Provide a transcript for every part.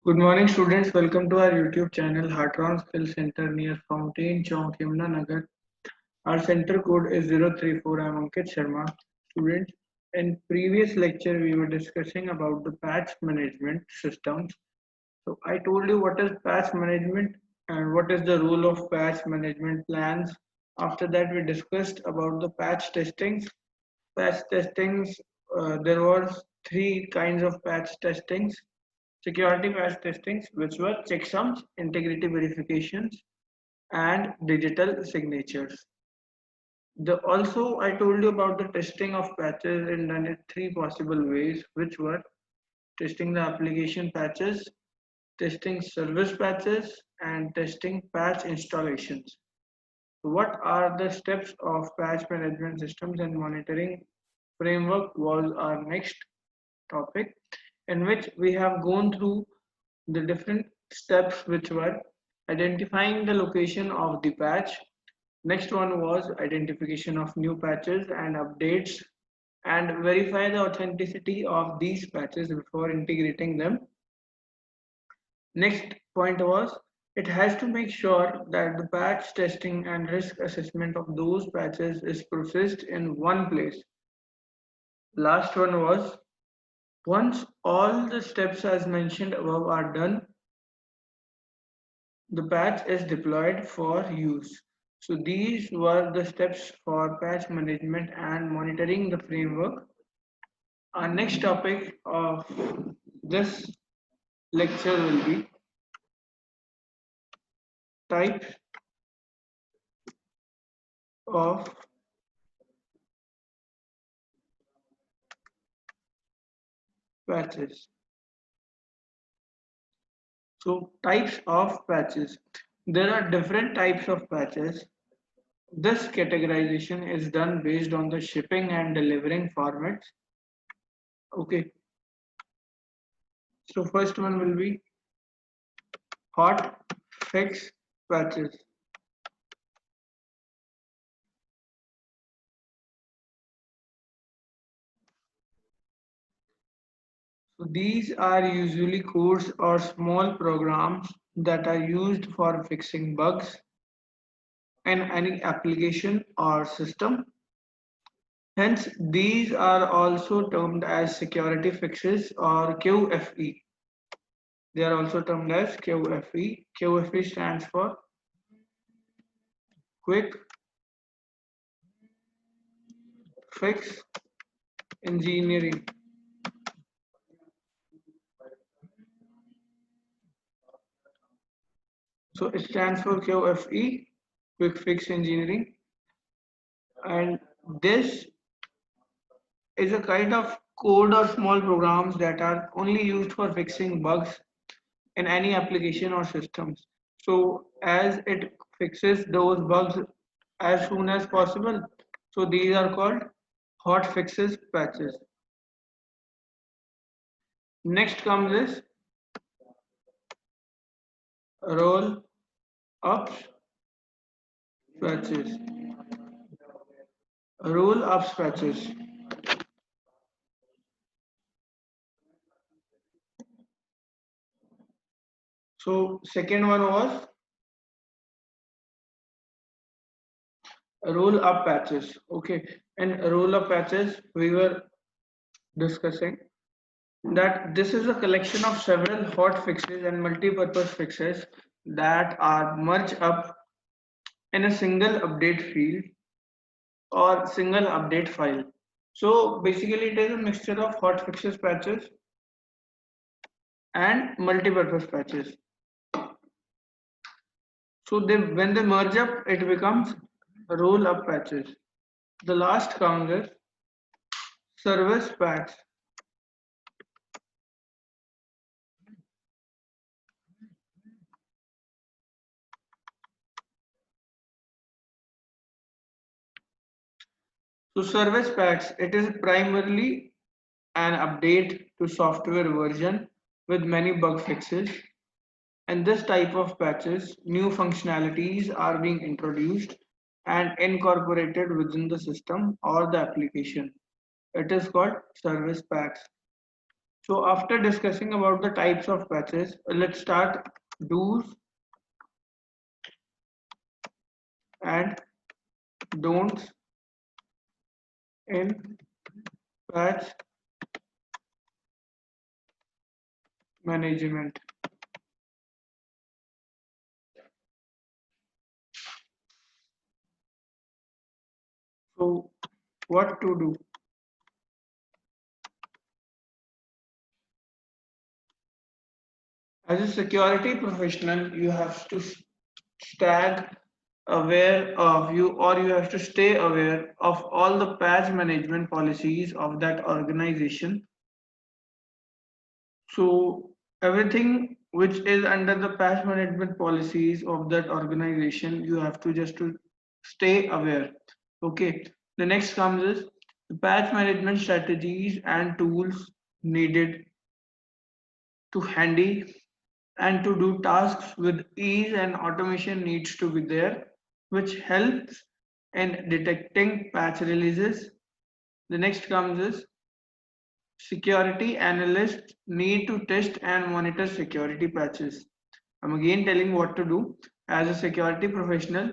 Good morning, students. Welcome to our YouTube channel, Heartron Skill Center near Fountain Chowk, Nagar. Our center code is 034. I'm Ankit Sharma. Students, in previous lecture, we were discussing about the patch management systems. So I told you what is patch management and what is the role of patch management plans. After that, we discussed about the patch testings. Patch testings, there was three kinds of patch testings: security patch testings, which were checksums, integrity verifications, and digital signatures. Also, I told you about the testing of patches in done in three possible ways, which were testing the application patches, testing service patches, and testing patch installations. What are the steps of patch management systems and monitoring framework was our next topic, in which we have gone through the different steps, which were identifying the location of the patch. Next one was identification of new patches and updates and verify the authenticity of these patches before integrating them. Next point was it has to make sure that the patch testing and risk assessment of those patches is processed in one place. Last one was once all the steps as mentioned above are done, the patch is deployed for use. So these were the steps for patch management and monitoring the framework. Our next topic of this lecture will be types of patches. So types of patches. There are different types of patches. This categorization is done based on the shipping and delivering formats. Okay, so first one will be hot fix patches. So these are usually codes or small programs that are used for fixing bugs in any application or system. Hence, these are also termed as security fixes or QFE. They are also termed as QFE. QFE stands for Quick Fix Engineering. So it stands for QFE, Quick Fix Engineering, and this is a kind of code or small programs that are only used for fixing bugs in any application or systems. So as it fixes those bugs as soon as possible, so these are called hot fixes patches. Next comes is roll ups patches. Roll ups patches. So second one was roll up patches. Okay, and roll up patches we were discussing that this is a collection of several hot fixes and multi-purpose fixes that are merged up in a single update field or single update file. So basically it is a mixture of hot fixes patches and multi-purpose patches. So when they merge up, it becomes roll up patches. The last comes is service patch. So service patch, it is primarily an update to software version with many bug fixes. And this type of patches, new functionalities are being introduced and incorporated within the system or the application. It is called service packs. So after discussing about the types of patches, let's start do's and don'ts in patch management. So what to do? As a security professional, you have to stay aware of you or you have to stay aware of all the patch management policies of that organization. So everything which is under the patch management policies of that organization, you have to just to stay aware. Okay. The next comes is the patch management strategies and tools needed to handy and to do tasks with ease and automation needs to be there, which helps in detecting patch releases. The next comes is security analysts need to test and monitor security patches. I'm again telling what to do. As a security professional,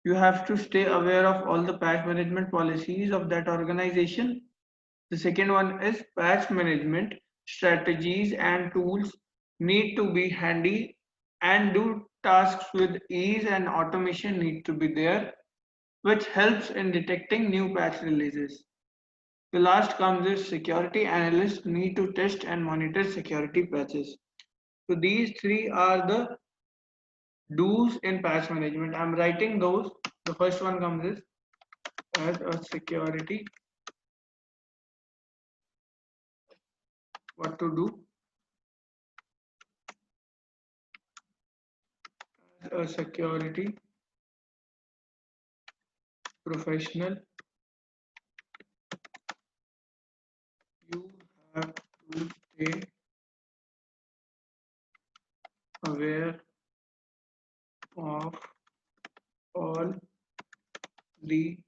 you have to stay aware of all the patch management policies of that organization. The second one is patch management strategies and tools need to be handy and do tasks with ease and automation need to be there, which helps in detecting new patch releases. The last comes is security analysts need to test and monitor security patches. So these three are the do's in patch management. I'm writing those. The first one comes is as a security, what to do. As a security professional, you have to stay aware of all the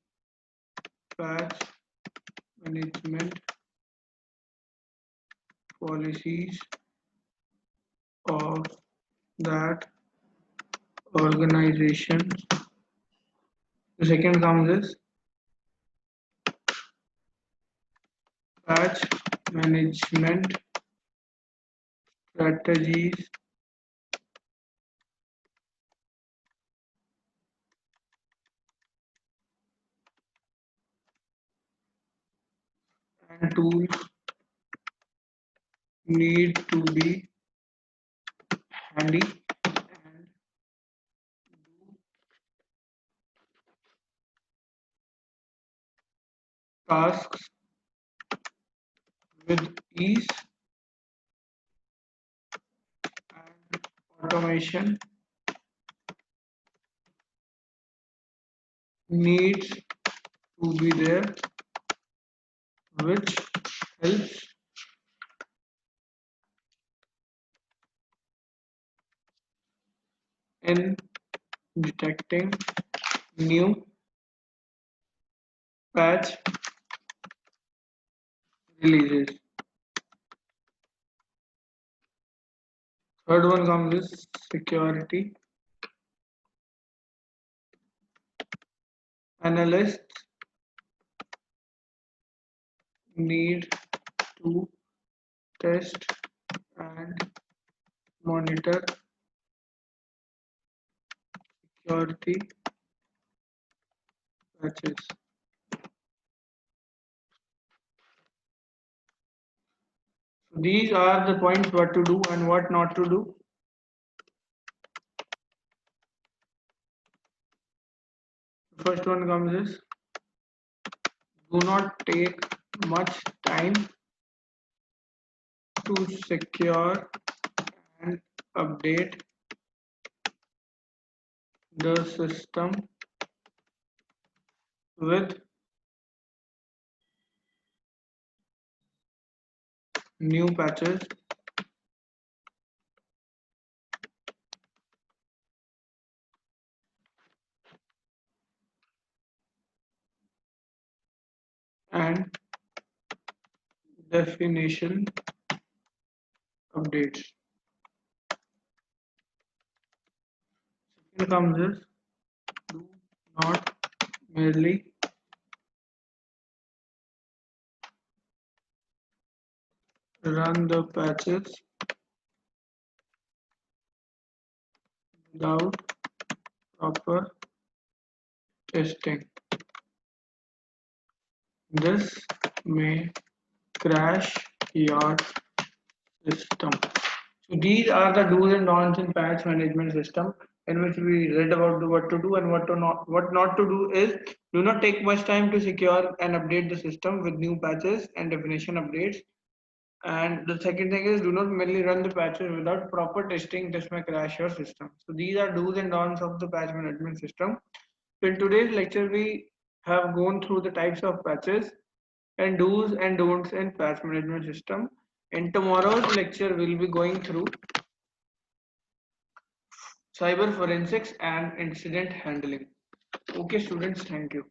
patch management policies of that organization. The second comes is patch management strategies and tools need to be handy and tasks with ease and automation needs to be there, which helps in detecting new patch releases. Third one comes is security analysts need to test and monitor security patches. So these are the points what to do and what not to do. The first one comes is do not take much time to secure and update the system with new patches and definition updates. Second comes is do not merely run the patches without proper testing. This may crash your system. So these are the do's and don'ts in patch management system, in which we read about what to do and what not to do is do not take much time to secure and update the system with new patches and definition updates. And the second thing is do not merely run the patches without proper testing. This may crash your system. So these are do's and don'ts of the patch management system. So in today's lecture, we have gone through the types of patches and do's and don'ts in patch management system. In tomorrow's lecture, we'll be going through cyber forensics and incident handling. Okay, students, thank you.